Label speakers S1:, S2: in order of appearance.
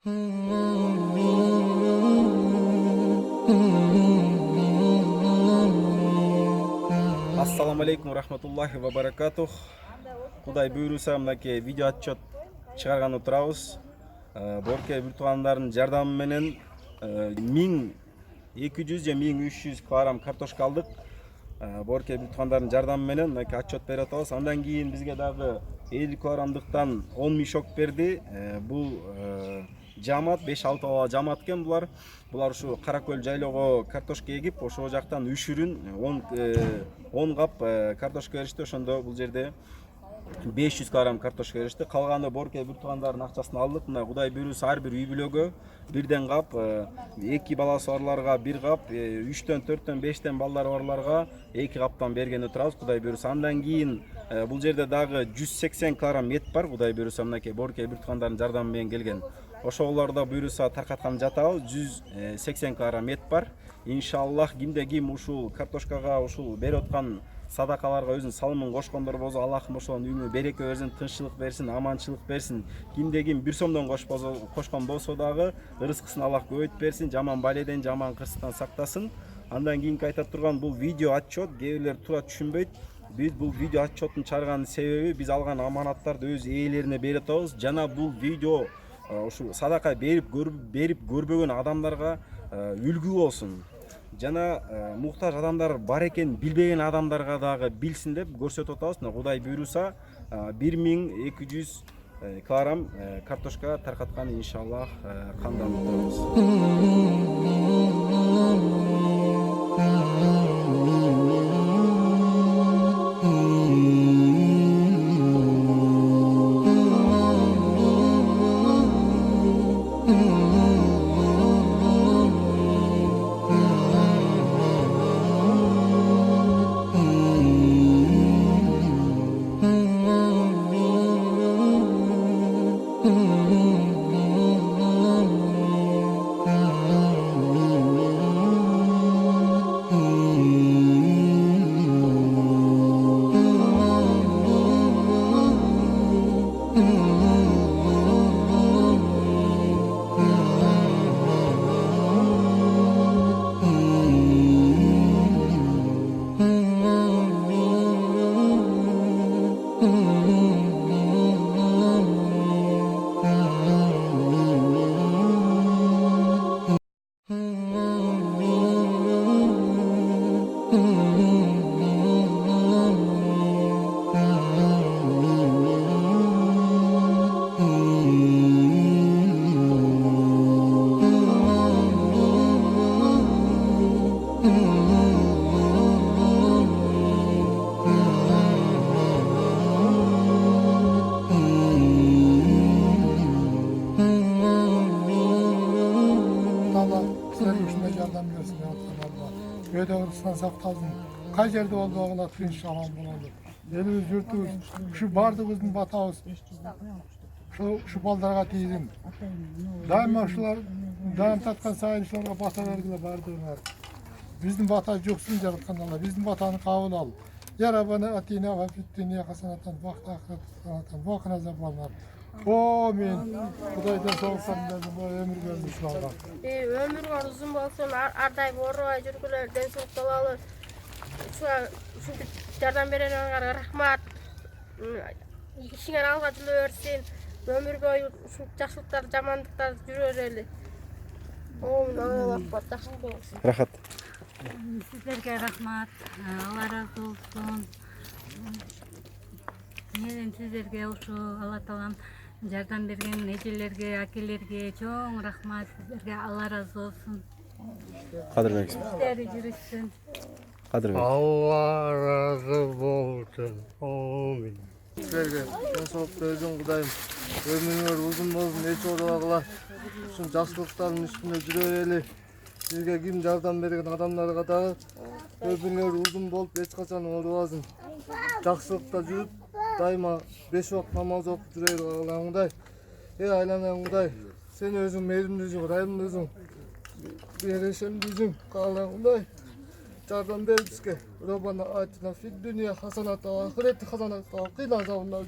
S1: Assalamu alaikum rahmatullahi wa barakatuh. Кудай буйруса мынакей видео отчет чыгарган отурабыз. Борке бир туугандардын жардамы менен 1200 же 1300 килограмм картошка алдык. Борке бир туугандардын жардамы менен мынакей отчет берип атабыз. Андан кийин бизге дагы 50 килограммдыктан 10 мешок берди. Бул жамаат 5-6 бала жамаат экен булар. Булар ушу Каракөл жайлоого картошка эгип, ошол жактан үшүрүн 10 кап картошка беришти. Ошондо бул жерде 500 килограмм картошка беришти. Калганы Борке бир туугандардын акчасын алдык. Мына Кудай буйруса ар бир үй бүлөгө бирден кап, 2 баласы барларга 1 кап, 3төн 4төн 5тен балдары барларга 2 каптан берген отурабыз. Кудай буйруса андан кийин бул жерде дагы 180 килограмм эт бар. Кудай буйруса мынакей Борке бир туугандардын жардамы менен келген. Ошолордо буйруса таркаткан жатабыз. 180 килограмм эт бар. Иншаллах кимде ким ушул картошкага ушул берип аткан садакаларга өзүнүн салымын кошкондор болсо, Аллахым ошонун үйүнө береке берсин, тынччылык берсин, аманчылык берсин. Кимде ким 1 сомдон кошкон болсо дагы рызкысын Аллах көбөйтүп берсин, жаман баледен, жаман кырсыктан сактасын. Андан кийинки айта турган бул видео отчет кээ бирлер туура түшүнбөйт. Биз бул видео отчеттун чыгарганын себеби биз алган аманаттарды өз ээлерине берип атабыз. Жана бул видео ушу садака берип көрбөгөн адамдарга үлгү болсун. Жана муктаж адамдар бар экен билбеген адамдарга дагы билсин деп көрсөтүп атабыз. Кудай буйруса 1200 килограмм картошка таркаткан иншаллах кандан
S2: Ödevrisine saktalsın. Kaç yerde olduğuna tünç alan bulundu. Elimiz yurtuz, şu bardığımızın batağız. Şu baldarga teyzim. Daima şular, daim tatkan sayılışlarga batalarıyla bardığınlar. Bizim batağız yoksun yaratkan Allah. Bizim batağını kavul al. Ya Rabbana atine hafifliğini yakasanatan, vakti akırat sanatan, vakına zamanlar. Amin. Kudaydan soğuksan derdim, bu ömür vermiş Allah.
S3: Ömür var uzun olsun, arday boruğa жүрgülerden soğuktalalı. Şu jardan berenlerine rahmat. İşine algacılığı versin. Ömür boyu şu жақсылықтар, жамандықтар жүрөрелі. Amin. Allah жақсылық болсын.
S1: Рахат.
S4: Sizlerge rahmat, Allah razı olsun. Менен sizlerge uşu Allah Taalam жардам берген эжелерге, акелерге чоң рахмат. Sizlerge Allah razı olsun.
S1: Кадыр берсин.
S4: İşleri жүрүшсүн.
S1: Кадыр берсин.
S2: Allah razı olsun. Amin. Sizlerge жасылыкты өзүң Кудайым. Ömürüңөр uzun болсун, эч оорубагыла. Ушул жакшылыктардын үстүндө жүрө берели. Sizge kim жардам берген адамдарга дагы ömürüңөр uzun болуп, эч качан оорубасын. Жакшылыкта жүрүп, дайыма 5 вакыт намаз окуп жүрө алган Кудай. Айланам Кудай, сен өзүң мейримдүүсүң, райымдүүсүң, берешемдүүсүң, каалам Кудай. Жардам бер бизге. Робана атина фид дүния хасаната ва ахирет хасаната ва кина азабынан.